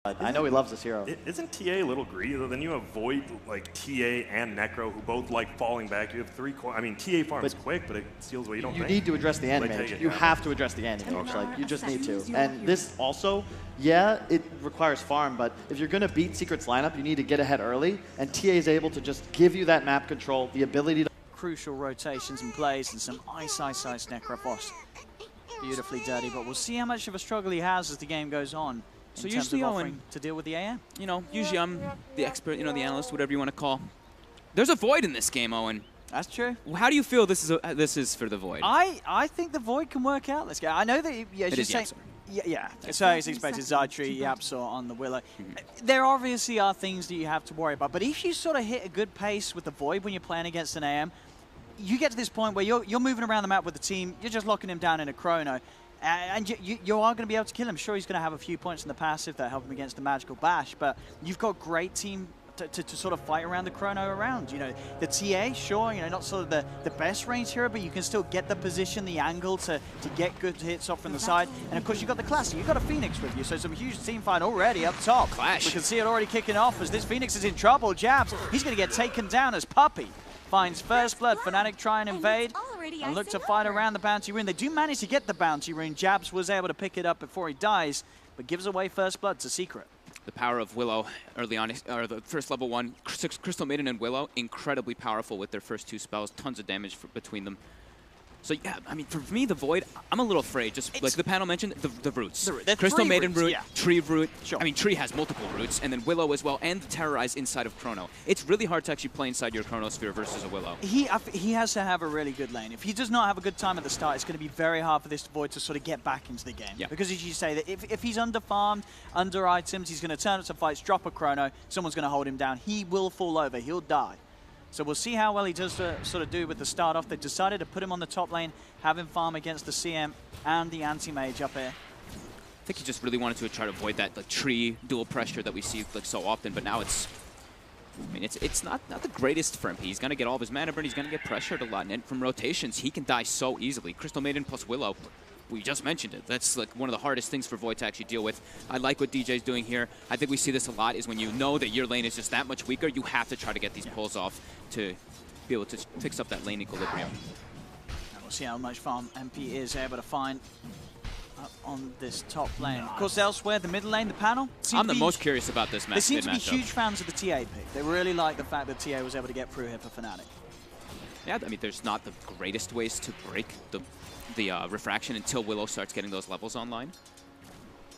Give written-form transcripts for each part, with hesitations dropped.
I know he loves this hero. Isn't TA a little greedy though? Then you avoid like TA and Necro, who both like falling back. You have three. I mean, TA farms quick, but it steals what you don't. You need to address the anti-mage. You have to address the anti-mage. Like you just need to. And this also, yeah, it requires farm, but if you're gonna beat Secret's lineup, you need to get ahead early. And TA is able to just give you that map control, the ability to crucial rotations and plays, and some ice Necrophos. Beautifully dirty, but we'll see how much of a struggle he has as the game goes on. So usually Owen to deal with the AM. You know, usually I'm the expert, you know, the analyst, whatever you want to call. There's a void in this game, Owen. That's true. How do you feel this is for the void? I think the void can work out. Let's go. I know that as you say. Yeah. So it's expected Zytree, Yapsor on the Willow. There obviously are things that you have to worry about, but if you sort of hit a good pace with the void when you're playing against an AM, you get to this point where you're moving around the map with the team, you're just locking him down in a chrono. And you are going to be able to kill him. Sure, he's going to have a few points in the passive that help him against the Magical Bash, but you've got great team to sort of fight around the chrono around. You know, the TA, sure, you know, not sort of the best range hero, but you can still get the position, the angle to get good hits off from the side. And of course, you've got the Classic, you've got a Phoenix with you, so some huge team fight already up top. Clash. We can see it already kicking off as this Phoenix is in trouble. Jabs, he's going to get taken down as Puppey finds first blood. Fnatic try and invade and look to fight around the bounty rune. They do manage to get the bounty rune. Jabs was able to pick it up before he dies, but gives away first blood to Secret. The power of Willow early on, or the first level 1, Crystal Maiden and Willow, incredibly powerful with their first 2 spells, tons of damage between them. So yeah, I mean, for me, the Void, I'm a little afraid. Just like the panel mentioned, the roots. Crystal Maiden root, Tree root. Sure. I mean, Tree has multiple roots, and then Willow as well, and the Terrorize inside of Chrono. It's really hard to actually play inside your Chronosphere versus a Willow. He has to have a really good lane. If he does not have a good time at the start, it's going to be very hard for this Void to sort of get back into the game. Yeah. Because as you say, that if he's under-farmed, under-items, he's going to turn up some fights, drop a Chrono, someone's going to hold him down. He will fall over. He'll die. So we'll see how well he does sort of do with the start off. They decided to put him on the top lane, have him farm against the CM and the anti-mage up here. I think he just really wanted to try to avoid that like Tree dual pressure that we see like so often, but now it's, I mean, it's not the greatest for him. He's going to get all of his mana burn, he's going to get pressured a lot, and from rotations, he can die so easily. Crystal Maiden plus Willow, we just mentioned it. That's like one of the hardest things for Void to actually deal with. I like what DJ's doing here. I think we see this a lot is when you know that your lane is just that much weaker, you have to try to get these pulls off to be able to fix up that lane equilibrium. And we'll see how much farm MP is able to find up on this top lane. Of course, elsewhere, the middle lane, the panel. I'm the most curious about this match. They seem to be huge fans of the TA pick. They really like the fact that TA was able to get through here for Fnatic. Yeah, I mean, there's not the greatest ways to break the refraction until Willow starts getting those levels online.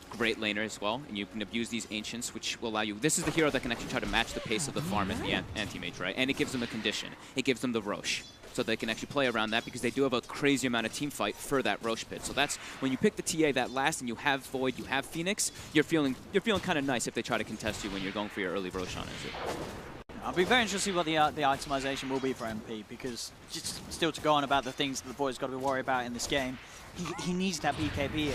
Great laner as well, and you can abuse these Ancients, which will allow you... This is the hero that can actually try to match the pace of the farm and the anti-mage, right? And it gives them a condition. It gives them the Roche. So they can actually play around that because they do have a crazy amount of team fight for that Roche pit. So that's when you pick the TA that last and you have Void, you have Phoenix, you're feeling kind of nice if they try to contest you when you're going for your early Roche on it. I'll be very interested to see what the itemization will be for MP, because just still to go on about the things that the Void's got to be worried about in this game, he needs that BKB.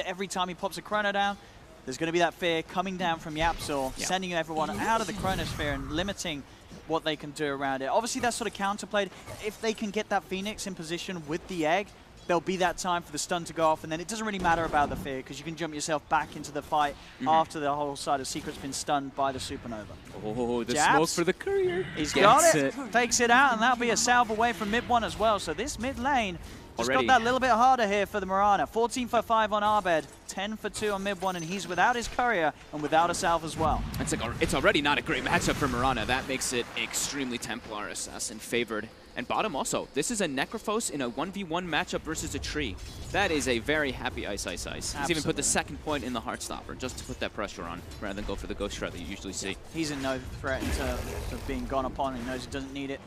Every time he pops a Chrono down, there's going to be that fear coming down from Yapsor, sending everyone out of the Chronosphere and limiting what they can do around it. Obviously, that's sort of counterplayed. If they can get that Phoenix in position with the egg, there'll be that time for the stun to go off, and then it doesn't really matter about the fear, because you can jump yourself back into the fight after the whole side of Secret's been stunned by the Supernova. Oh, the smoke for the courier. He's got it, takes it out, and that'll be a salve away from mid one as well. So this mid lane just got that little bit harder here for the Mirana. 14 for 5 on Arbed, 10 for 2 on mid one, and he's without his courier and without a salve as well. It's already not a great matchup for Mirana. That makes it extremely Templar Assassin favored. And bottom also, this is a Necrophos in a 1v1 matchup versus a Tree. That is a very happy ice. He's even put the second point in the Heartstopper just to put that pressure on, rather than go for the Ghost Shred that you usually see. He's in no threat to being gone upon. He knows he doesn't need it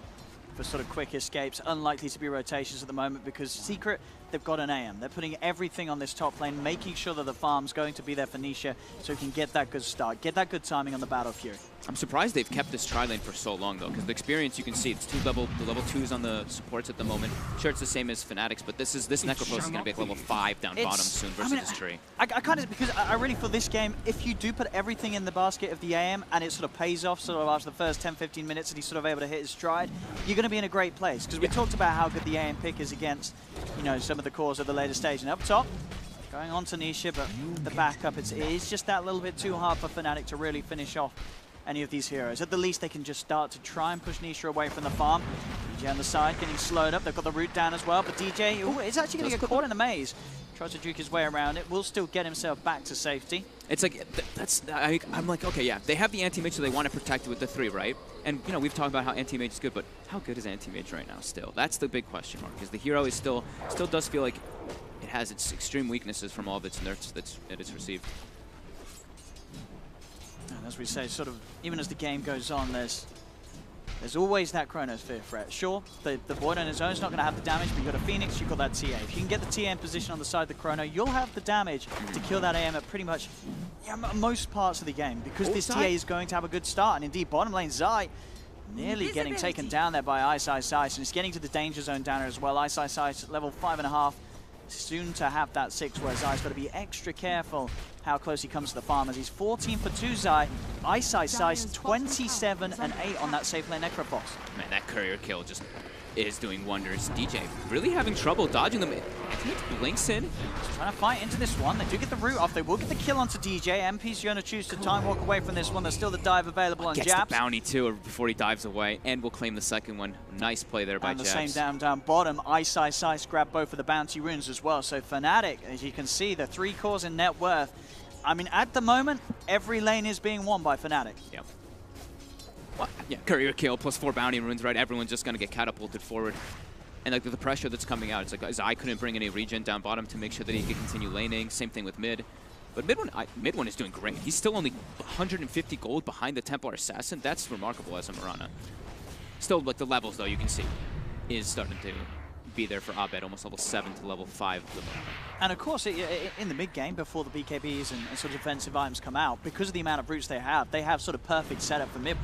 for sort of quick escapes. Unlikely to be rotations at the moment because Secret, they've got an AM. They're putting everything on this top lane, making sure that the farm's going to be there for Nisha so he can get that good start, get that good timing on the Battle Fury. I'm surprised they've kept this tri-lane for so long, though, because the experience you can see, it's the level 2s on the supports at the moment. Sure, it's the same as Fnatic's, but this Necrophos is going to be like level 5 down bottom soon versus this Tree. I kind of, because I really feel this game, if you do put everything in the basket of the AM and it sort of pays off sort of after the first 10-15 minutes and he's sort of able to hit his stride, you're going to be in a great place. Because we talked about how good the AM pick is against, you know, some of the cores of the later stage. And up top, Going on to Nisha, but the backup, it is just that little bit too hard for Fnatic to really finish off any of these heroes. At the least, they can just start to try and push Nisha away from the farm. DJ on the side, getting slowed up. They've got the root down as well, but DJ, ooh, is actually going to get caught in the maze. Tries to juke his way around it. Will still get himself back to safety. It's like, I'm like, okay, yeah, they have the anti-mage, so they want to protect it with the 3, right? And, you know, we've talked about how anti-mage is good, but how good is anti-mage right now still? That's the big question mark, because the hero is still does feel like it has its extreme weaknesses from all of its nerfs that it's received. And as we say, sort of, even as the game goes on, there's always that Chronosphere threat. Sure, the Void on his own is not going to have the damage, but you've got a Phoenix, you've got that TA. If you can get the TA in position on the side of the Chrono, you'll have the damage to kill that AM at pretty much most parts of the game, because this TA is going to have a good start. And indeed, bottom lane Zai nearly getting taken down there by Ice, and it's getting to the danger zone down here as well. Ice, level 5.5. Soon to have that 6, where Zai's got to be extra careful how close he comes to the farm, as he's 14 for 2 Zai. Ice 27 and 8 on that safe lane Necrophos. Man, that courier kill just is doing wonders. DJ really having trouble dodging them. I think it blinks in. Just trying to fight into this one. They do get the root off. They will get the kill onto DJ. MP's going to choose to time walk away from this one. There's still the dive available on Jabs. Gets the bounty too before he dives away, and will claim the second one. Nice play there by Jabs. And the same down bottom. Ice grab both of the bounty runes as well. So Fnatic, as you can see, the 3 cores in net worth. I mean, at the moment, every lane is being won by Fnatic. Yep. Well, yeah, courier kill plus 4 bounty runes, right? Everyone's just going to get catapulted forward. And like the pressure that's coming out, it's like Zai couldn't bring any regen down bottom to make sure that he could continue laning. Same thing with mid. But mid one is doing great. He's still only 150 gold behind the Templar Assassin. That's remarkable as a Mirana. Still, like the levels though, you can see, is starting to be there for Abed, almost level 7 to level 5 of the Mirana. And of course, in the mid game, before the BKBs and sort of defensive items come out, because of the amount of roots they have sort of perfect setup for mid.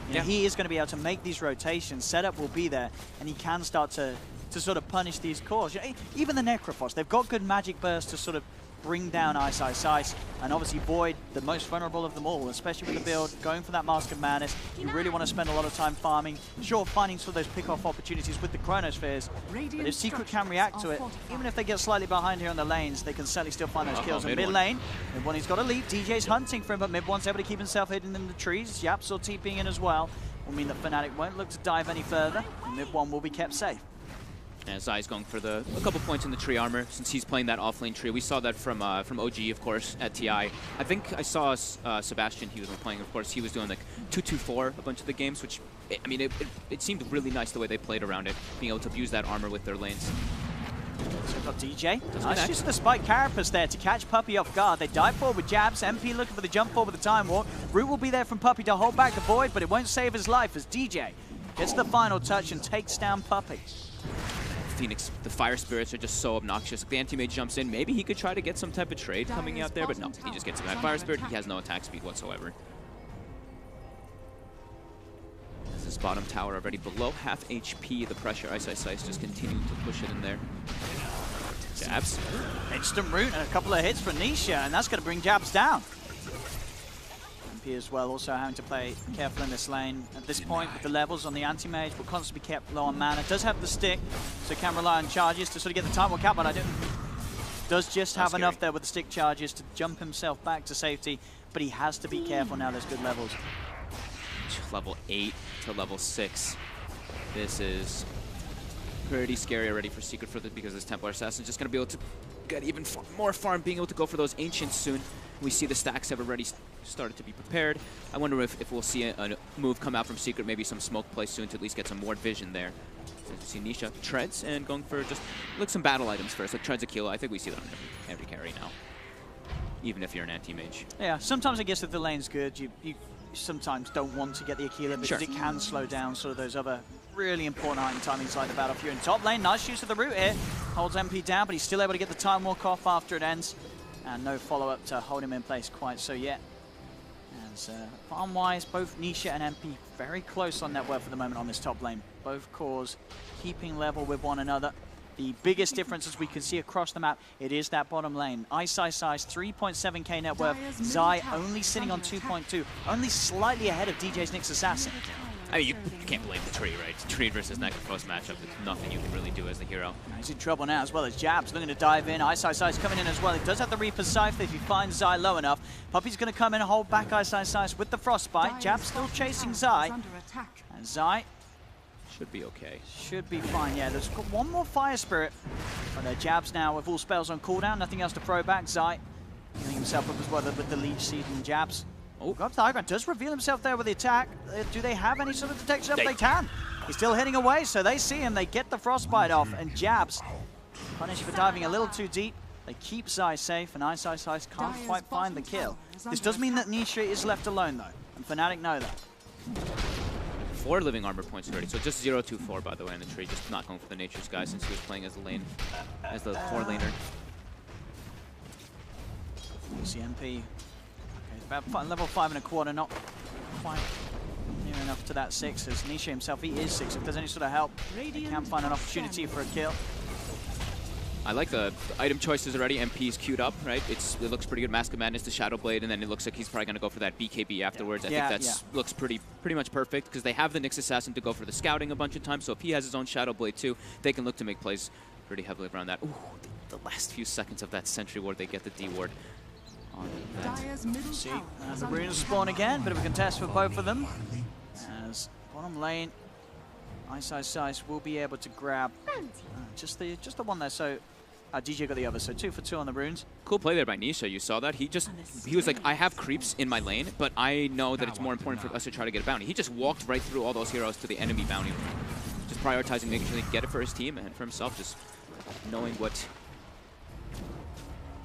You know, he is going to be able to make these rotations. Setup will be there, and he can start to sort of punish these cores. You know, even the Necrophos, they've got good magic burst to sort of bring down Ice, and obviously Void, the most vulnerable of them all, especially with the build, going for that Mask of Madness. You really want to spend a lot of time farming, sure, finding sort of those pick-off opportunities with the Chronospheres, but if Secret can react to it, even if they get slightly behind here on the lanes, they can certainly still find those kills. In mid lane, Mid1 he's got a lead, DJ's hunting for him, but Mid1's able to keep himself hidden in the trees. Yapsor TPing in as well, will mean that Fnatic won't look to dive any further, and Mid1 will be kept safe. And Zai's going for a couple points in the tree armor since he's playing that offlane tree. We saw that from OG, of course, at TI. I think I saw Sebastian, he was playing, of course, he was doing like 2-2-4 a bunch of the games, which, I mean, it seemed really nice the way they played around it, being able to use that armor with their lanes. So we've got DJ. Nice use of the spike carapace there to catch Puppey off guard. They dive forward with Jabs. MP looking for the jump forward with the time walk. Root will be there from Puppey to hold back the Void, but it won't save his life as DJ gets the final touch and takes down Puppey. Phoenix, the fire spirits are just so obnoxious. If the anti-mage jumps in, maybe he could try to get some type of trade coming out there, but no, he just gets that fire spirit. He has no attack speed whatsoever. As this bottom tower already below half HP, the pressure Ice just continuing to push it in there. Jabs. Instant root and a couple of hits for Nisha, and that's going to bring Jabs down. MP as well, also having to play careful in this lane. At this point, with the levels on the anti-mage, will constantly be kept low on mana. Does have the stick, so can rely on charges to sort of get the time walk out, but does just have enough there with the stick charges to jump himself back to safety, but he has to be careful now. There's good levels. Level 8 to level 6. This is pretty scary already for Secret because this Templar Assassin is just going to be able to get even more farm, being able to go for those Ancients soon. We see the stacks have already started to be prepared. I wonder if we'll see a move come out from Secret, maybe some smoke play soon to at least get some more vision there. So you see Nisha treads and going for just some battle items first, like treads a kilo. I think we see that on every carry now, even if you're an anti-mage. Yeah, sometimes I guess if the lane's good, you sometimes don't want to get the Aquila because it can slow down sort of those other really important item timings like the Battle Fury in top lane. Nice use of the root here. Holds MP down, but he's still able to get the time walk off after it ends. And no follow-up to hold him in place quite so yet. As farm-wise, both Nisha and MP very close on net worth at the moment on this top lane. Both cores keeping level with one another. The biggest difference, as we can see across the map, it is that bottom lane. Ice, 3.7k net worth. Zai only sitting on 2.2, only slightly ahead of DJ's Nyx Assassin. I mean, you can't blame the tree, right? Tree versus Necro post-matchup. There's nothing you can really do as the hero. He's in trouble now as well as Jabs looking to dive in. Ice coming in as well. He does have the Reaper Scythe if he finds Zai low enough. Puppey's going to come in and hold back Ice with the Frostbite. Jabs still chasing Zai. And Zai should be okay. Should be fine, yeah. There's got one more Fire Spirit. But Jabs now with all spells on cooldown. Nothing else to throw back. Zai healing himself up as well with the Leech Seed and Jabs. Oh, grabs the high ground, does reveal himself there with the attack. Do they have any sort of detection? They can. He's still hitting away, so they see him. They get the Frostbite off, and Jabs punished for diving a little too deep. They keep Zai safe, and Ice can't quite find the kill. This does mean that Nisha is left alone, though, and Fnatic know that. 4 living armor points already, so just 0-2-4, by the way, in the tree. Just not going for the Nature's guy since he was playing as the lane, as the core laner. CMP. About level 5.25, not quite near enough to that 6. As Nisha himself, he is 6. If there's any sort of help, he can find an opportunity for a kill. I like the item choices already. MP's queued up, right? It looks pretty good. Mask of Madness to Shadow Blade, and then it looks like he's probably going to go for that BKB afterwards. I think that looks pretty much perfect because they have the Nyx Assassin to go for the scouting a bunch of times. So if he has his own Shadow Blade too, they can look to make plays pretty heavily around that. Ooh, the last few seconds of that Sentry Ward, they get the D Ward. See, the runes spawn again. Bit of a contest for both of them. As bottom lane, Ice will be able to grab just the one there. So DJ got the other. So 2 for 2 on the runes. Cool play there by Nisha. You saw that. He was like, I have creeps in my lane, but I know that it's more important for us to try to get a bounty. He just walked right through all those heroes to the enemy bounty, just prioritizing making sure they can get it for his team and for himself. Just knowing what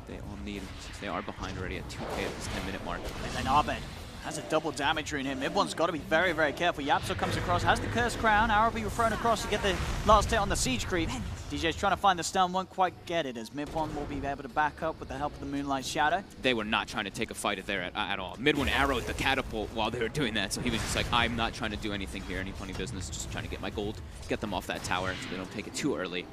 they all need, since they are behind already at 2k at this 10-minute mark. And then Abed has a double damage rune him. Everyone's got to be very, very careful. Yapso comes across, has the Curse Crown. Arabi thrown across to get the last hit on the Siege Creep. DJ's trying to find the stun, won't quite get it, as Midone will be able to back up with the help of the Moonlight Shadow. They were not trying to take a fight there at all. Midone arrowed the catapult while they were doing that, so he was just like, I'm not trying to do anything here, any funny business, just trying to get my gold, get them off that tower so they don't take it too early.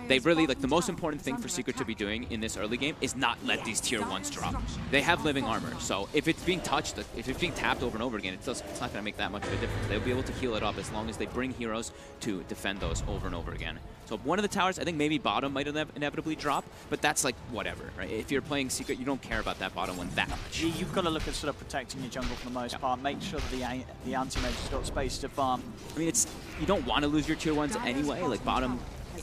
They really, like, the most important thing for Secret to be doing in this early game is not let these tier 1s drop. They have living armor, so if it's being touched, if it's being tapped over and over again, it's not going to make that much of a difference. They'll be able to heal it up as long as they bring heroes to defend those over and over again. So one of the towers, I think maybe bottom might inevitably drop, but that's like whatever, right? If you're playing Secret, you don't care about that bottom one that much. You've got to look at sort of protecting your jungle for the most part, make sure that the anti-mage's got space to farm. I mean, you don't want to lose your tier 1s anyway, like bottom,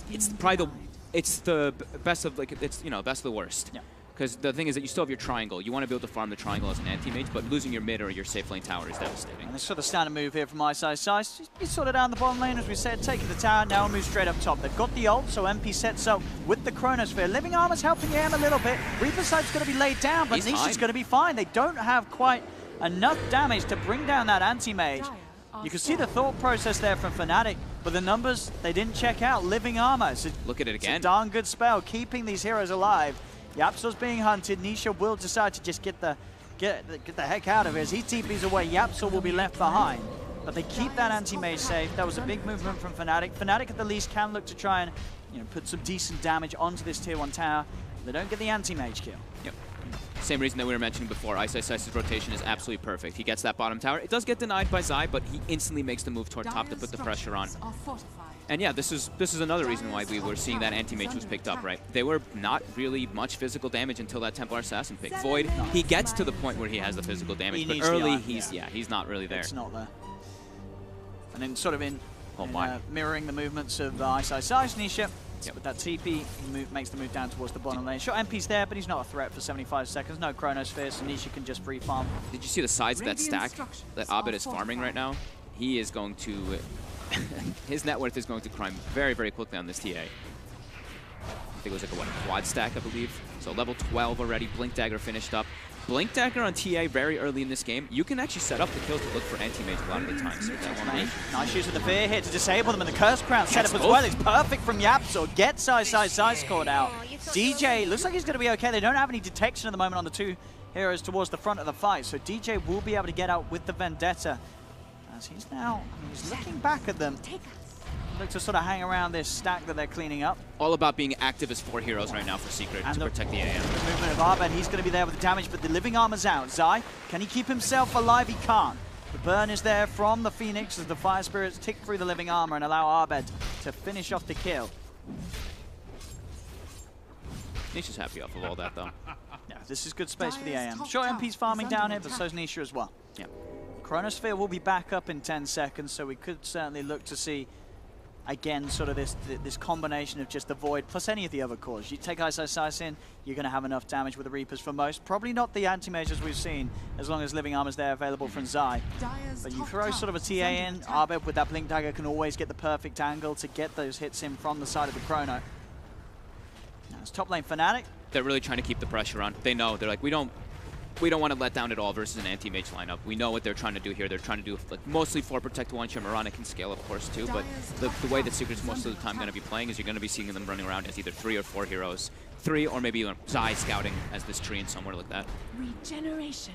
it's probably it's the best of, like, it's, you know, best of the worst. Yeah. Because the thing is that you still have your triangle. You want to be able to farm the triangle as an anti-mage, but losing your mid or your safe lane tower is devastating. And this sort of standard move here from Ice. He's sort of down the bottom lane, as we said, taking the tower, now moves straight up top. They've got the ult, so MP sets up with the Chronosphere. Living Armor's helping him a little bit. Reaper Side's going to be laid down, but Nisha's going to be fine. They don't have quite enough damage to bring down that anti-mage. You can see the thought process there from Fnatic, but the numbers, they didn't check out. Living Armor. Look at it again. It's a darn good spell, keeping these heroes alive. Yapso's being hunted. Nisha will decide to just get the heck out of it. As he TPs away, Yapso will be left behind. But they keep that anti-mage safe. That was a big movement from Fnatic. Fnatic at the least can look to try and, you know, put some decent damage onto this tier 1 tower. They don't get the anti-mage kill. Yep. Same reason that we were mentioning before. Ice's rotation is absolutely perfect. He gets that bottom tower. It does get denied by Zai, but he instantly makes the move toward top to put the pressure on. And yeah, this is another reason why we were seeing that anti-mage was picked up, right? They were not really much physical damage until that Templar Assassin pick. Void, he gets to the point where he has the physical damage, but early he's not really there. It's not there. And then sort of mirroring the movements of Ice, Nisha. Yep. With that TP, he makes the move down towards the bottom lane. Sure, MP's there, but he's not a threat for 75 seconds. No Chronosphere, so Nisha can just free farm. Did you see the size of that stack that Abed is farming right now? He is going to... his net worth is going to climb very, very quickly on this TA. I think it was like a quad stack, I believe. So level 12 already, Blink Dagger finished up. Blink Dagger on TA very early in this game, you can actually set up the kills to look for anti-mage a lot of the times. Nice use of the fear here to disable them, and the Curse Crown set up as well. It's perfect from Yapso. Gets Ice caught out. DJ looks like he's going to be okay. They don't have any detection at the moment on the two heroes towards the front of the fight, so DJ will be able to get out with the Vendetta. As he's now, he's looking back at them. Look to sort of hang around this stack that they're cleaning up. All about being active as 4 heroes right now for Secret to protect the AM. The movement of Abed, he's going to be there with the damage, but the living armor's out. Zai, can he keep himself alive? He can't. The burn is there from the Phoenix as the Fire Spirits tick through the living armor and allow Abed to finish off the kill. Nisha's happy off of all that, though. Yeah, this is good space for the AM. Sure, MP's farming down here, but so's Nisha as well. Yeah. Chronosphere will be back up in 10 seconds, so we could certainly look to see, again, sort of this combination of just the Void plus any of the other cores. You take Ice in, you're going to have enough damage with the Reapers for most. Probably not the anti-mages we've seen, as long as Living Armor's there available from Zai. But you throw sort of a TA in, Arbed with that Blink Dagger can always get the perfect angle to get those hits in from the side of the Chrono. Now it's top lane Fnatic. They're really trying to keep the pressure on. They know, they're like, we don't want to let down at all versus an anti-mage lineup. We know what they're trying to do here. They're trying to do like mostly 4 protect 1 shot. Mirana can scale, of course, too. But the way that Secret's most of the time going to be playing is you're going to be seeing them running around as either 3 or 4 heroes. 3 or maybe Zai scouting as this tree and somewhere like that. Regeneration.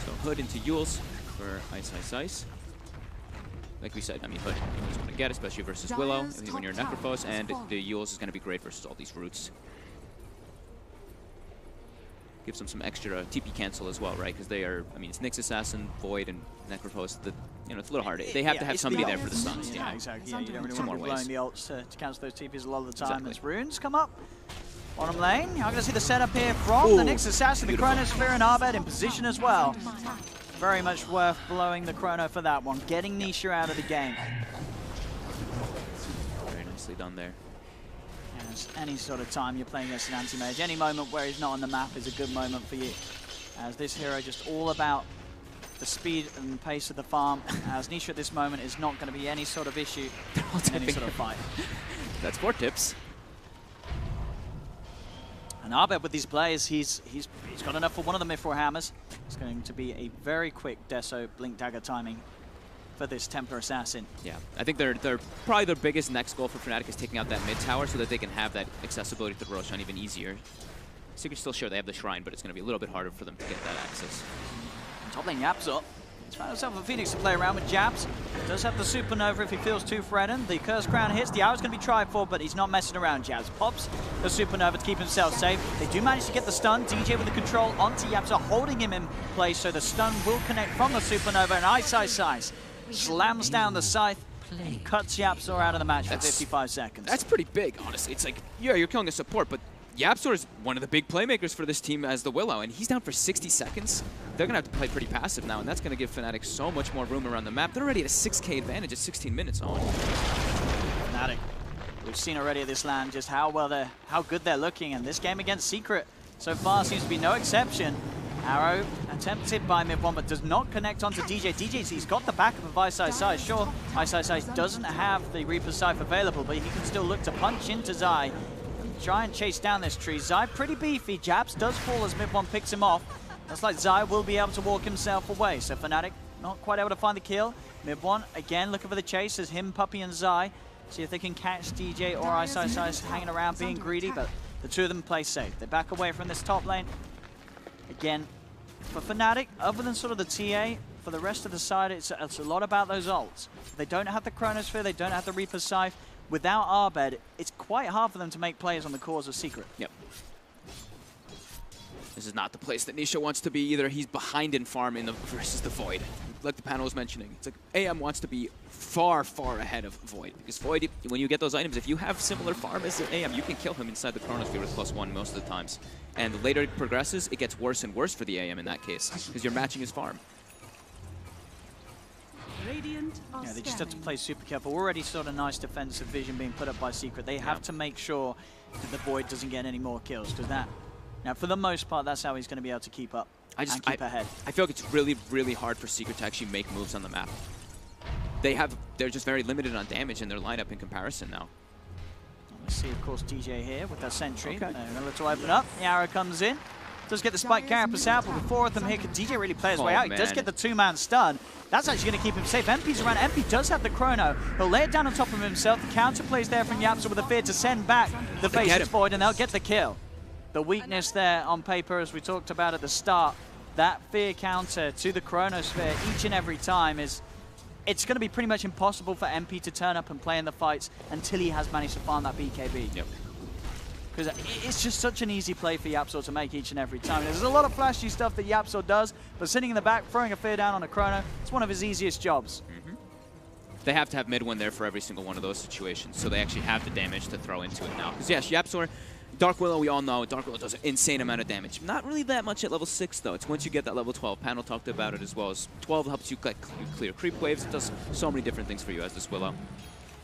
So Hood into Yules for Ice. Like we said, I mean, Hood you just want to get, especially versus Willow when you're Necrophos, and the Yules is going to be great versus all these roots. Gives them some extra TP cancel as well, right? Because they are, I mean, it's Nyx Assassin, Void, and Necrophos. You know, it's a little hard. They have to have somebody there for the stuns. Yeah, exactly. Yeah, you don't really Some want to be more ways. blowing the ults to cancel those TPs a lot of the time. As runes come up. Bottom lane, you're going to see the setup here from the Nyx Assassin, the Chronosphere, and Arbed in position as well. Very much worth blowing the Chrono for that one. Getting Nisha out of the game. Very nicely done there. As any sort of time you're playing against an anti-mage, any moment where he's not on the map is a good moment for you. As this hero just all about the speed and pace of the farm. As Nisha at this moment is not going to be any sort of issue in any sort of fight. That's 4 tips. And Arbed with these plays, he's got enough for one of the Mithril Hammers. It's going to be a very quick Deso Blink Dagger timing for this Templar Assassin. Yeah, I think they're probably their biggest next goal for Fnatic is taking out that mid tower so that they can have that accessibility to the Roshan even easier. Secret's still sure they have the Shrine, but it's going to be a little bit harder for them to get that access. And top lane Yap's up. He's found himself a Phoenix to play around with Japs. Does have the Supernova if he feels too threatened. The Curse Crown hits. The Hour's going to be tried for, but he's not messing around. Japs pops the Supernova to keep himself safe. They do manage to get the stun. DJ with the control onto Yapsa, holding him in place, so the stun will connect from the Supernova. And Ice slams down the Scythe and cuts Yapsa out of the match for 55 seconds. That's pretty big, honestly. It's like, yeah, you're killing a support, but Yapsor is one of the big playmakers for this team as the Willow, and he's down for 60 seconds. They're going to have to play pretty passive now, and that's going to give Fnatic so much more room around the map. They're already at a 6K advantage at 16 minutes on. Fnatic, we've seen already at this LAN just how good they're looking, and this game against Secret so far seems to be no exception. Arrow attempted by mid-1, but does not connect onto DJ. He's got the backup of Ice. Sure, Ice doesn't have the Reaper Scythe available, but he can still look to punch into Zai. Try and chase down this tree. Zai pretty beefy. Japs does fall as mid-1 picks him off. Looks like Zai will be able to walk himself away. So Fnatic not quite able to find the kill. Mid-1 again looking for the chase as him, Puppy, and Zai. See if they can catch DJ or Ice hanging around being greedy, but the two of them play safe. They back away from this top lane. Again, for Fnatic, other than sort of the TA, for the rest of the side, it's a lot about those ults. They don't have the Chronosphere, they don't have the Reaper Scythe. Without Arbed, it's quite hard for them to make plays on the cores of Secret. Yep. This is not the place that Nisha wants to be either. He's behind in farm versus the Void. Like the panel was mentioning, it's like AM wants to be far, far ahead of Void. Because Void, when you get those items, if you have similar farm as AM, you can kill him inside the Chronosphere with +1 most of the times. And the later it progresses, it gets worse and worse for the AM in that case, because you're matching his farm. Yeah, they just have to play super careful. Already sort of nice defensive vision being put up by Secret. They have to make sure that the Void doesn't get any more kills, because that, now for the most part, that's how he's going to be able to keep up and keep ahead. I feel like it's really, really hard for Secret to actually make moves on the map. They're just very limited on damage in their lineup in comparison now. Let's see, of course, DJ here with that sentry. Okay. Let's open up. The arrow comes in. Does get the spike carapace out, but with 4 of them here, can DJ really play his way out? He does get the 2-man stun. That's actually going to keep him safe. MP's around. MP does have the chrono. He'll lay it down on top of himself. The counter plays there from Yapsa with a fear to send back the Faceless Void, and they'll get the kill. The weakness there on paper, as we talked about at the start, that fear counter to the Chronosphere each and every time is... It's going to be pretty much impossible for MP to turn up and play in the fights until he has managed to farm that BKB. Yep. because it's just such an easy play for Yapzor to make each and every time. There's a lot of flashy stuff that Yapzor does, but sitting in the back, throwing a fear down on a Chrono, it's one of his easiest jobs. They have to have mid one there for every single one of those situations, so they actually have the damage to throw into it now. Because yes, Yapzor, Dark Willow, we all know, Dark Willow does an insane amount of damage. Not really that much at level 6, though. It's once you get that level 12. Panel talked about it as well. As 12 helps you clear creep waves. It does so many different things for you as this Willow.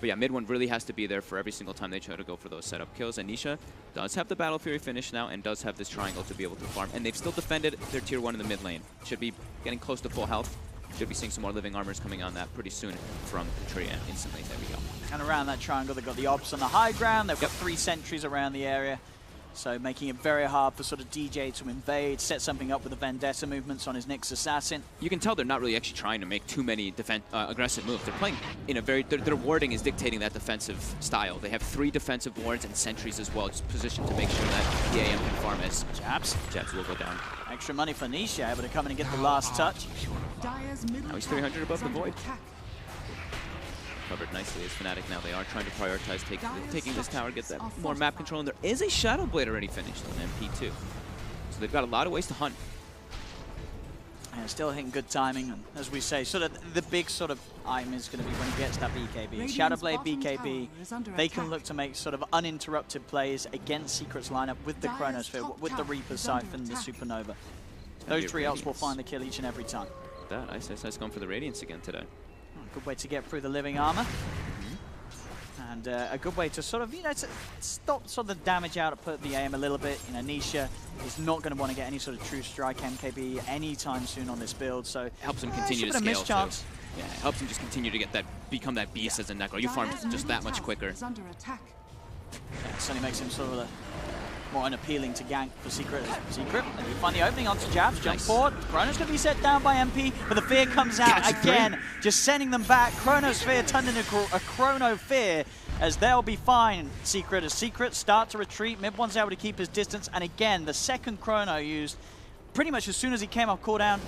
But yeah, mid one really has to be there for every single time they try to go for those setup kills. And Nisha does have the Battle Fury finish now and does have this triangle to be able to farm. And they've still defended their tier 1 in the mid lane. Should be getting close to full health. Should be seeing some more living armors coming on that pretty soon from Patria instantly. There we go. And around that triangle, they've got the Ops on the high ground. They've got 3 sentries around the area. So making it very hard for sort of DJ to invade, set something up with the Vendetta movements on his Nyx Assassin. You can tell they're not really actually trying to make too many aggressive moves. They're playing in a very, their warding is dictating that defensive style. They have 3 defensive wards and sentries as well, just positioned to make sure that the AM can farm as Jabs. Jabs will go down. Extra money for Nisha, able to come in and get the last touch. Now he's 300 above the Void. Covered nicely as Fnatic now. They are trying to prioritize taking this tower, get that more map control, and there is a Shadow Blade already finished on MP2. So they've got a lot of ways to hunt. And still hitting good timing, and as we say, sort of the big sort of item is going to be when he gets that BKB. Shadow Blade BKB, they can look to make sort of uninterrupted plays against Secret's lineup with the Chronosphere, with the Reaper Siphon, the Supernova. Those 3 ults will find the kill each and every time. That ISS gone for the Radiance again today. Good way to get through the living armor. And a good way to sort of, you know, to stop sort of the damage out, put the AM a little bit. You know, Nisha is not going to want to get any sort of true strike MKB anytime soon on this build, so helps him continue to scale too. Yeah, it helps him just continue to get that, become that beast as a Necro. You farm just that much quicker. Yeah, it certainly makes him sort of more unappealing to gank for Secret. And you find the opening onto Jabs, jump forward. Chrono's going to be set down by MP, but the Fear comes out again, just sending them back. Chronosphere turned into a Chrono Fear, as they'll be fine. Secret start to retreat. Mid1's able to keep his distance, and again, the second Chrono used pretty much as soon as he came off cooldown.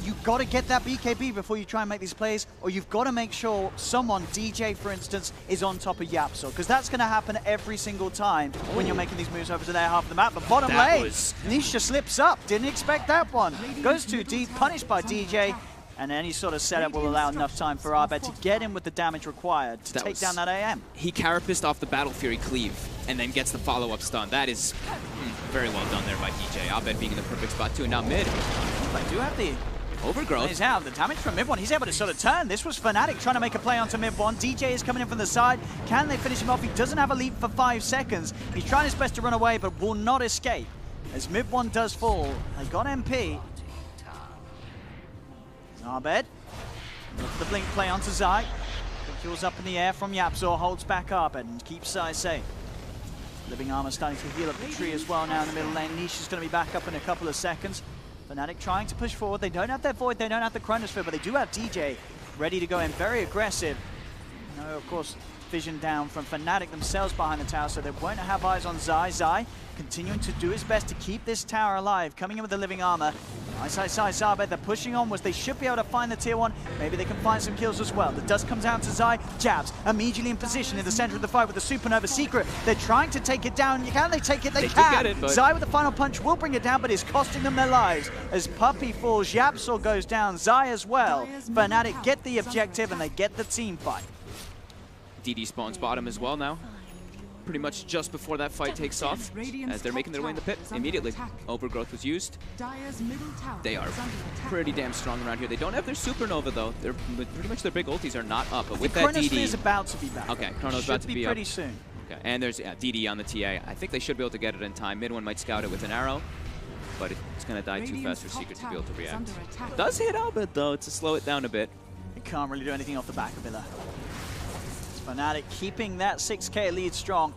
You've got to get that BKB before you try and make these plays, or you've got to make sure someone, DJ for instance, is on top of Yapzor, because that's going to happen every single time when you're making these moves over to their half of the map. But bottom lane, Nisha slips up, didn't expect that one. Goes too deep, punished by DJ, and any sort of setup will allow enough time for Abed to get in with the damage required to take down that AM. He Carapaced off the Battle Fury cleave, and then gets the follow-up stun. That is very well done there by DJ. Abed being in the perfect spot too, and now mid. They do have the overgrowth. He's out. The damage from mid1. He's able to sort of turn. This was Fnatic trying to make a play onto mid1. DJ is coming in from the side. Can they finish him off? He doesn't have a lead for 5 seconds. He's trying his best to run away, but will not escape. As mid1 does fall, they got MP. Abed. Look for the blink play onto Zai. Kills up in the air from Yapzor. Holds back Abed and keeps Zai safe. Living armor starting to heal up the tree as well now in the middle lane. Nisha's going to be back up in a couple of seconds. Fnatic trying to push forward. They don't have their Void, they don't have the Chronosphere, but they do have DJ ready to go in, very aggressive. No, of course, vision down from Fnatic themselves behind the tower, so they won't have eyes on Zai. Zai continuing to do his best to keep this tower alive, coming in with the living armor. Nice Zabed, they're pushing onwards. They should be able to find the tier 1. Maybe they can find some kills as well. The dust comes out to Zai. Jabs immediately in position in the center of the fight with the Supernova Secret. They're trying to take it down. Can they take it? They can. Get it, but Zai with the final punch will bring it down, but it's costing them their lives. As Puppey falls, Yapzor goes down, Zai as well. Fnatic get the objective and they get the team fight. DD spawns bottom as well now. Pretty much just before that fight takes off, as they're making their way in the pit immediately. Overgrowth was used. They are pretty damn strong around here. They don't have their Supernova though. They're pretty much their big ultis are not up. But with that DD, is about to be back. Okay, Chrono's about to be pretty up. soon. Okay, and there's DD on the TA. I think they should be able to get it in time. Mid1 might scout it with an arrow, but it's going to die too fast for Secret to be able to react. It does hit Albert though to slow it down a bit. It can't really do anything off the back of it though. Fnatic keeping that 6k lead strong.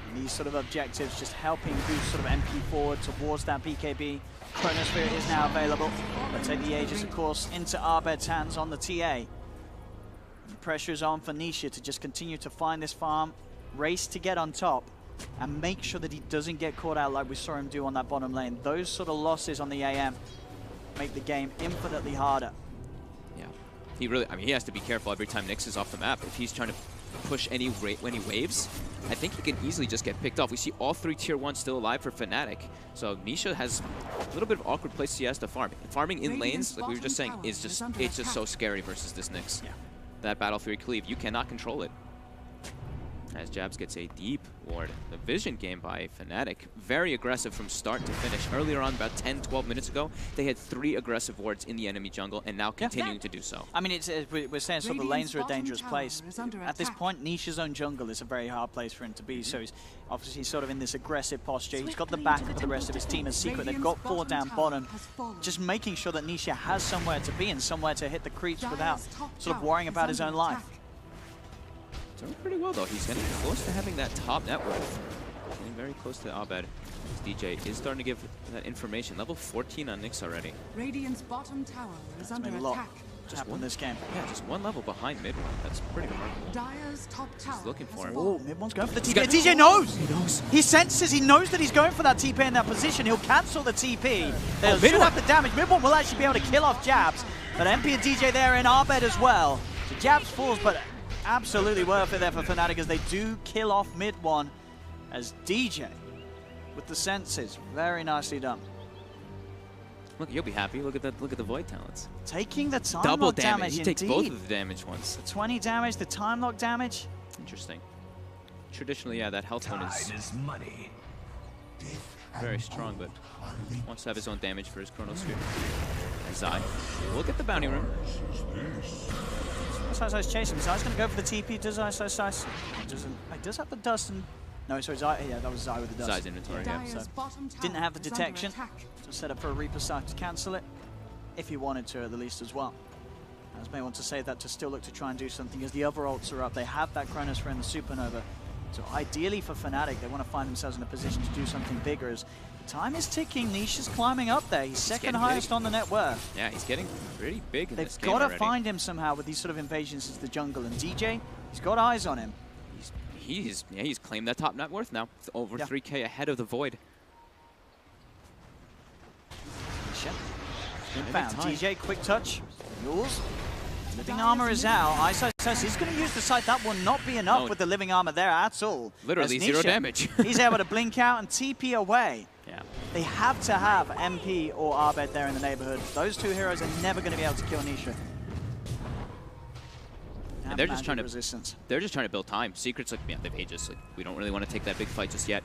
And these sort of objectives just helping boost sort of MP forward towards that BKB. Chronosphere is now available. But take the Aegis, of course, into Abed's hands on the TA. The pressure is on for Nisha to just continue to find this farm, race to get on top, and make sure that he doesn't get caught out like we saw him do on that bottom lane. Those sort of losses on the AM make the game infinitely harder. He really, I mean, he has to be careful every time Nyx is off the map. If he's trying to push any waves, I think he can easily just get picked off. We see all 3 tier 1s still alive for Fnatic. So Nisha has a little bit of awkward place he has to farm. Farming in lanes, like we were just saying, it's just so scary versus this Nyx. Yeah. That Battlefield Cleave, you cannot control it. As Jabs gets a deep ward. The vision game by Fnatic, very aggressive from start to finish. Earlier on, about 10-12 minutes ago, they had 3 aggressive wards in the enemy jungle, and now continuing to do so. I mean, we're saying sort of the lanes are a dangerous place. At this point, Nisha's own jungle is a very hard place for him to be, so he's obviously sort of in this aggressive posture. He's got the back of the rest of his team as Secret. They've got 4 down bottom, just making sure that Nisha has somewhere to be and somewhere to hit the creeps without sort of worrying about his own life. Doing pretty well, though. He's getting close to having that top net worth. Getting very close to Abed. DJ is starting to give that information. Level 14 on Nyx already. Radiant's bottom tower is under attack. Just won this game. Yeah, just 1 level behind mid one. That's pretty remarkable. Dire's top tower. He's looking for him. Oh, mid one's going for the TP. DJ knows! He knows. He senses, he knows that he's going for that TP in that position. He'll cancel the TP. They'll shoot up the damage. Mid one will actually be able to kill off Jabs. But MP and DJ there in Abed as well. So Jabs falls, but absolutely worth it there for Fnatic as they do kill off mid one as DJ with the senses. Very nicely done. Look, you'll be happy. Look at that. Look at the Void talents. Taking the time Double lock damage. He takes both of the damage once. The 20 damage, the time lock damage. Interesting. Traditionally, yeah, that health one is money. Very strong, but wants to have his own damage for his Chronosphere. And Zai. Look at the bounty room. Zai's chasing. Zai's going to go for the TP. Does Zai? He does have the dust and... No, sorry, Zai. Yeah, that was Zai with the dust. Zai's inventory, yeah. So didn't have the detection. So set up for a Reaper side to cancel it. If he wanted to, at the least, as well. As may want to save that to still look to try and do something as the other ults are up. They have that Chronosphere and the Supernova. So ideally for Fnatic, they want to find themselves in a position to do something bigger as time is ticking. Nisha's climbing up there. He's second highest on the net worth. Yeah, he's getting pretty big in this game They've got to already. find him somehow with these sort of invasions into the jungle. And DJ, he's got eyes on him. He's claimed that top net worth now. It's over 3K ahead of the Void. Nisha. Found. DJ, quick touch. Yours. Living armor is out. Iso says he's going to use the sight. That will not be enough with the living armor there at all. Literally Nisha, 0 damage. He's able to blink out and TP away. Yeah. They have to have MP or Abed there in the neighborhood. Those 2 heroes are never going to be able to kill Nisha. And they're just trying to build time. Secret's like, yeah, they've Aegis. Like, we don't really want to take that big fight just yet.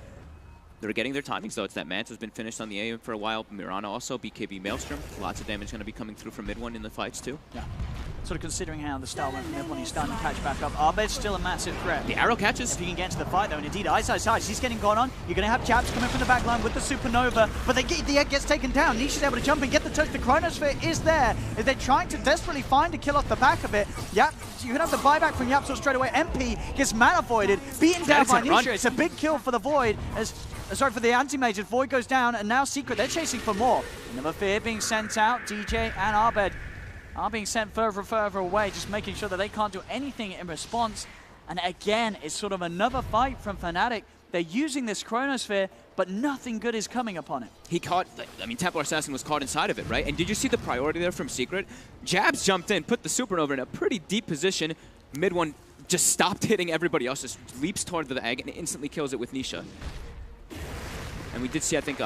They're getting their timings, though. It's that Manta's been finished on the A for a while. Mirana also, BKB Maelstrom. Lots of damage going to be coming through from mid one in the fights, too. Yeah. Sort of considering how the style went from mid one, he's starting to catch back up. Abed's still a massive threat. The arrow catches. If he can get into the fight, though, and indeed, Ice, he's getting gone on. You're going to have Jabs coming from the back line with the Supernova, but the egg gets taken down. Nisha's able to jump and get the touch. The Chronosphere is there. If they're trying to desperately find a kill off the back of it, Yap, you can have the buyback from Yapsor straight away. MP gets mana voided, beaten down by Nisha. It's a big kill for the Void as... Sorry, for the anti-mage, Void goes down, and now Secret, they're chasing for more. Never Fear being sent out, DJ and Abed are being sent further and further away, just making sure that they can't do anything in response. And again, it's sort of another fight from Fnatic. They're using this Chronosphere, but nothing good is coming upon it. He caught, I mean, Templar Assassin was caught inside of it, right? And did you see the priority there from Secret? Jabs jumped in, put the Supernova in a pretty deep position. Mid one just stopped hitting everybody else, just leaps toward the egg and instantly kills it with Nisha. And we did see, I think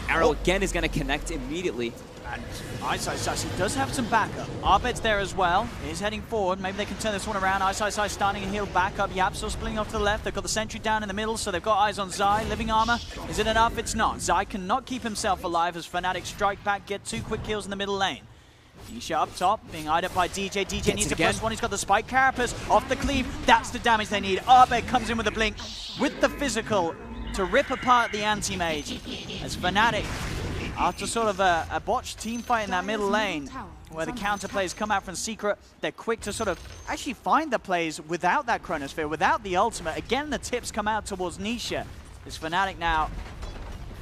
Arrow again is going to connect immediately. And Ice does have some backup. Abed's there as well. He's heading forward. Maybe they can turn this one around. Ice starting to heal back up. Yapsor splitting off to the left. They've got the sentry down in the middle, so they've got eyes on Zai. Living armor. Is it enough? It's not. Zai cannot keep himself alive as Fnatic strike back, get 2 quick kills in the middle lane. Nisha up top, being eyed up by DJ. DJ needs a plus one. He's got the spike carapace off the cleave. That's the damage they need. Abed comes in with a blink with the physical to rip apart the anti-mage as Fnatic, after sort of a botched team fight in that middle lane where the counter plays come out from Secret, they're quick to sort of actually find the plays without that Chronosphere, without the ultimate. Again, the tips come out towards Nisha. As Fnatic now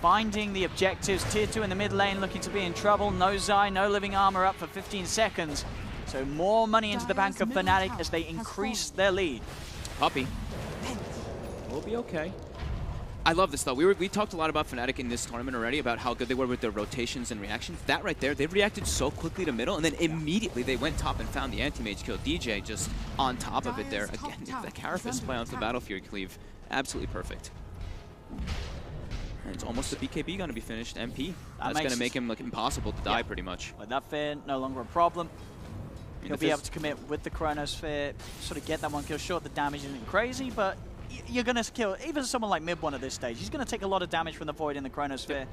finding the objectives. Tier 2 in the mid lane looking to be in trouble. No Zai, no living armor up for 15 seconds. So more money into the bank of Fnatic as they increase their lead. Puppey will be okay. I love this, though. We talked a lot about Fnatic in this tournament already, about how good they were with their rotations and reactions. That right there, they reacted so quickly to middle, and then immediately they went top and found the anti-mage kill. DJ just on top of it there. Again, the Carapace play onto the Battlefield cleave. Absolutely perfect. And it's almost a BKB going to be finished. MP. That's going to make him look impossible to die, pretty much. With that fear, no longer a problem. He'll be able to commit with the Chronosphere, sort of get that one kill. Sure, the damage isn't crazy, but you're going to kill even someone like Mid-1 at this stage. He's going to take a lot of damage from the Void in the Chronosphere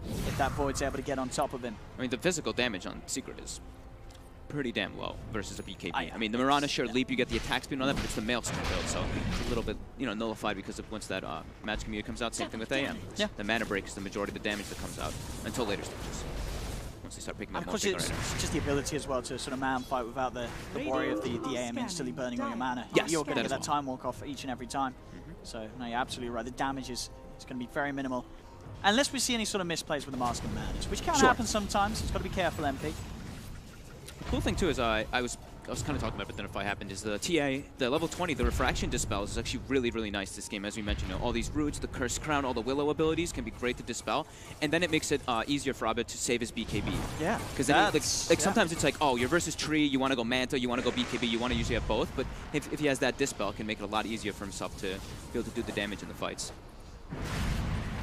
if that Void's able to get on top of him. I mean, the physical damage on Secret is pretty damn low versus a BKB. I mean, the Mirana, sure, leap, you get the attack speed on that, but it's the Maelstrom build, so it's a little bit, you know, nullified because of once that Magic Meteor comes out. Same thing with AM. Yeah. The mana break is the majority of the damage that comes out until later stages. Once they start picking up Of more course, bigger it's items. just the ability as well to sort of man fight without the worry of the AM instantly burning all your mana. Yes, You're going to get that that time walk off each and every time. So, no, you're absolutely right. The damage is going to be very minimal. Unless we see any sort of misplays with the Mask of Madness, which can happen sometimes. It's got to be careful, MP. The cool thing, too, is I was kind of talking about it, but then if I happened, is the TA, the level 20, the Refraction Dispels is actually really, really nice this game. As we mentioned, you know, all these roots, the Cursed Crown, all the Willow abilities can be great to dispel. And then it makes it easier for Abed to save his BKB. Yeah. Because then sometimes it's like, oh, you're versus Tree, you want to go Manta, you want to go BKB, you want to usually have both. But if he has that Dispel, it can make it a lot easier for himself to be able to do the damage in the fights.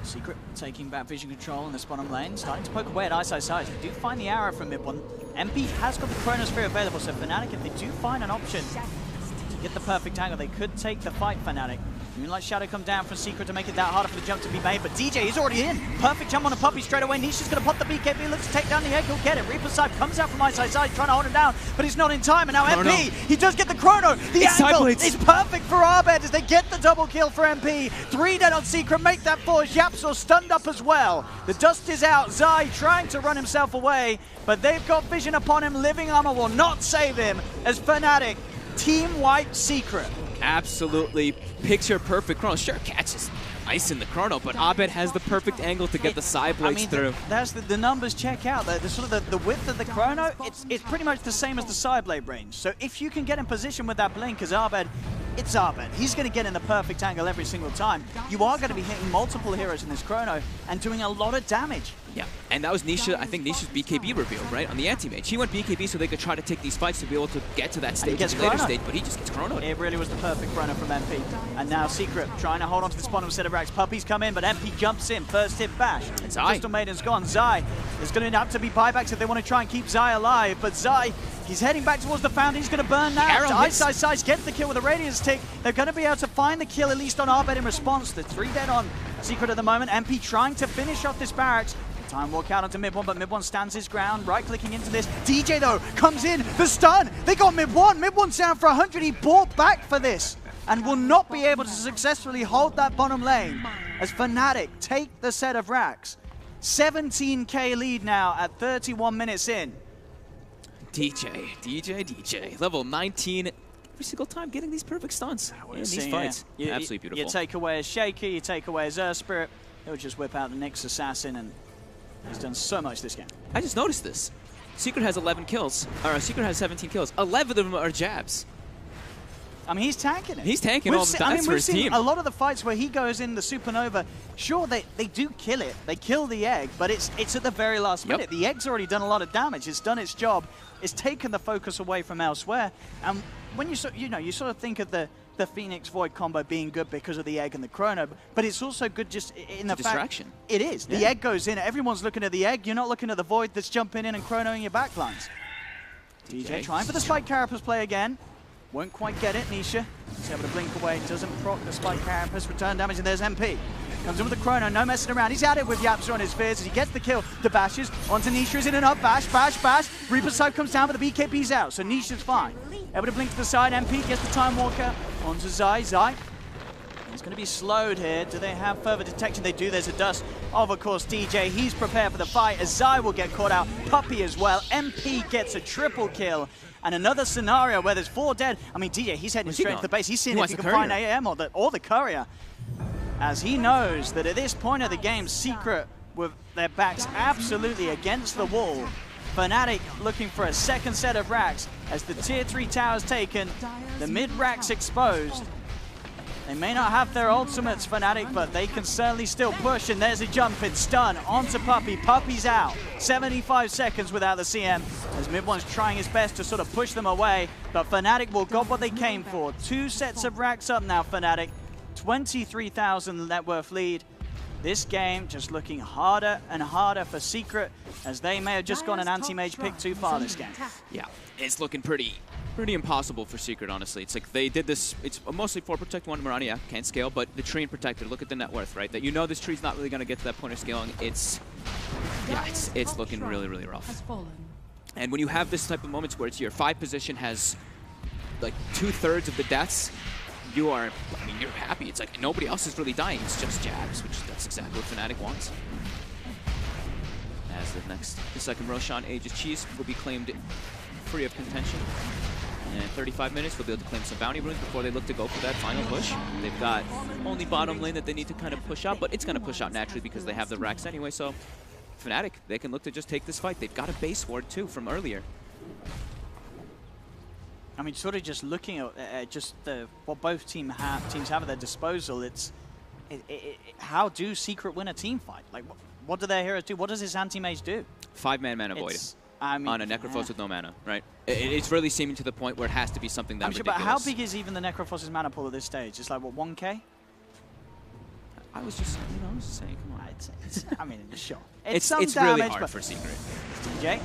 Secret taking back vision control in this bottom lane, starting to poke away at Ice. They do find the arrow from Mid-1. MP has got the Chronosphere available, so Fnatic, if they do find an option to get the perfect angle, they could take the fight, Fnatic. Moonlight Shadow come down from Secret to make it that harder for the jump to be made, but DJ is already in. Perfect jump on a Puppey straight away. Nisha's going to pop the BKB, looks to take down the egg, he'll get it. Reaper's Scythe comes out from Ice, trying to hold him down, but he's not in time, and now MP, he does get the Chrono. The angle is perfect for Abed as they get the double kill for MP. 3 dead on Secret, make that 4. Yapsor stunned up as well. The dust is out, Zai trying to run himself away, but they've got vision upon him. Living Armor will not save him as Fnatic team wipe Secret. Absolutely picture perfect Chrono. Sure, catches ice in the Chrono, but Abed has the perfect angle to get the side blades through. That's the numbers check out. The sort of the width of the Chrono, it's pretty much the same as the side blade range. So if you can get in position with that blink as Abed, it's Abed. He's going to get in the perfect angle every single time. You are going to be hitting multiple heroes in this Chrono and doing a lot of damage. Yeah, and that was Nisha, I think Nisha's BKB reveal, right, on the anti-mage. He went BKB so they could try to take these fights to be able to get to that stage at the later stage, but he just gets chronoed. It really was the perfect Chrono from MP. And now Secret trying to hold on to this bottom set of racks. Puppies come in, but MP jumps in. First hit bash. Crystal Maiden's gone. Zai is going to have to be buybacks if they want to try and keep Zai alive, but Zai, he's heading back towards the fountain. He's going to burn now. Ice gets the kill with a Radiance tick. They're going to be able to find the kill, at least on Abed in response. The 3 dead on Secret at the moment. MP trying to finish off this barracks. Time walk out onto Mid-1, but Mid-1 stands his ground, right-clicking into this. DJ, though, comes in, the stun! They got Mid-1! Mid-1's down for 100, he bought back for this, and will not be able to successfully hold that bottom lane as Fnatic take the set of racks. 17k lead now at 31 minutes in. DJ. Level 19, every single time getting these perfect stuns in these fights. Absolutely beautiful. You take away his Shaky, you take away his Earth Spirit, he'll just whip out the Nyx Assassin, and he's done so much this game. I just noticed this. Secret has 11 kills, or Secret has 17 kills. 11 of them are jabs. I mean, he's tanking it. He's tanking all the dice for his team. A lot of the fights where he goes in the Supernova, sure, they do kill it. They kill the egg, but it's at the very last minute. The egg's already done a lot of damage. It's done its job. It's taken the focus away from elsewhere. And when you sort of think of the Phoenix Void combo being good because of the egg and the Chrono, but it's also good just in the distraction. Fact it is. The egg goes in, everyone's looking at the egg, you're not looking at the Void that's jumping in and chronoing your backlines. DJ trying for the Spike Carapace play again. Won't quite get it, Nisha. He's able to blink away, doesn't proc the Spike Carapace, return damage, and there's MP. Comes in with the Chrono, no messing around. He's at it with Yapsor on his fears as he gets the kill. The bashes onto Nisha, is in and up, bash. Reaper's Scythe comes down, but the BKB's out, so Nisha's fine. Able to blink to the side, MP gets the Time Walker onto Zai. He's going to be slowed here. Do they have further detection? They do. There's a dust of course, DJ. He's prepared for the fight as Zai will get caught out. Puppey as well. MP gets a triple kill. And another scenario where there's 4 dead. I mean, DJ, he's heading straight to the base. He's seeing if he can find AM or the Courier. As he knows that at this point of the game, Secret, with their backs absolutely against the wall, Fnatic looking for a second set of racks as the tier 3 tower's taken, the mid racks exposed. They may not have their ultimates, Fnatic, but they can certainly still push. And there's a jump in stun onto Puppey. Puppey's out. 75 seconds without the CM, as Mid-One's trying his best to sort of push them away. But Fnatic will got what they came for. 2 sets of racks up now, Fnatic. 23,000 net worth lead. This game just looking harder and harder for Secret, as they may have just gone an anti-mage pick too far this game. Yeah, it's looking pretty impossible for Secret, honestly. It's like they did this, it's mostly 4 protect 1 Mirana, yeah, can't scale, but the tree and protector, look at the net worth, right? That you know this tree's not really going to get to that point of scaling. It's looking really, really rough. And when you have this type of moments where it's your 5 position has like 2/3 of the deaths, you are, I mean, you're happy. It's like nobody else is really dying. It's just jabs, which that's exactly what Fnatic wants. As the second Roshan Aegis Cheese will be claimed free of contention. And in 35 minutes, we'll be able to claim some bounty runes before they look to go for that final push. They've got only bottom lane that they need to kind of push out, but it's going to push out naturally because they have the racks anyway. So Fnatic, they can look to just take this fight. They've got a base ward too from earlier. I mean, sort of just looking at just what both teams have at their disposal, how do Secret win a team fight? Like, what do their heroes do? What does this anti-mage do? 5-man mana void. I mean, on a Necrophos with no mana, right? It's really seeming to the point where it has to be something that ridiculous. But how big is even the Necrophos' mana pool at this stage? It's like, what, 1K? I was just saying, come on. I mean, sure. It's damage, really hard for Secret. DJ.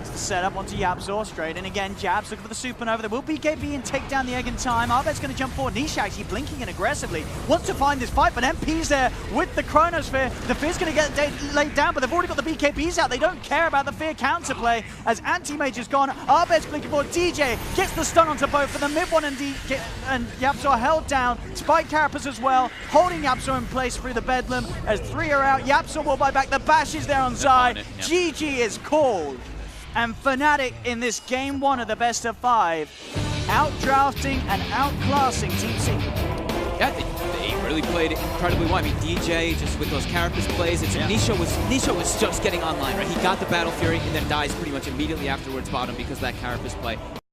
The setup onto Yapzor straight, and again, Jabs looking for the supernova. There will BKB and take down the egg in time. Arbet's going to jump forward. Nisha actually blinking in aggressively. Wants to find this fight, but MP's there with the Chronosphere. The Fear's going to get laid down, but they've already got the BKBs out. They don't care about the Fear counterplay as Anti-Mage is gone. Arbet's blinking forward. DJ gets the stun onto both for the Mid-One, and Yapzor held down. Spike Carapace as well, holding Yapzor in place through the Bedlam as 3 are out. Yapzor will buy back. The bash is there on Zai. GG is called. And Fnatic in this game 1 of the best of 5, out-drafting and outclassing Team Secret. Yeah, they really played incredibly well. I mean, DJ just with those Carapace plays. Nisha was just getting online, right? He got the Battle Fury and then dies pretty much immediately afterwards bottom because of that Carapace play.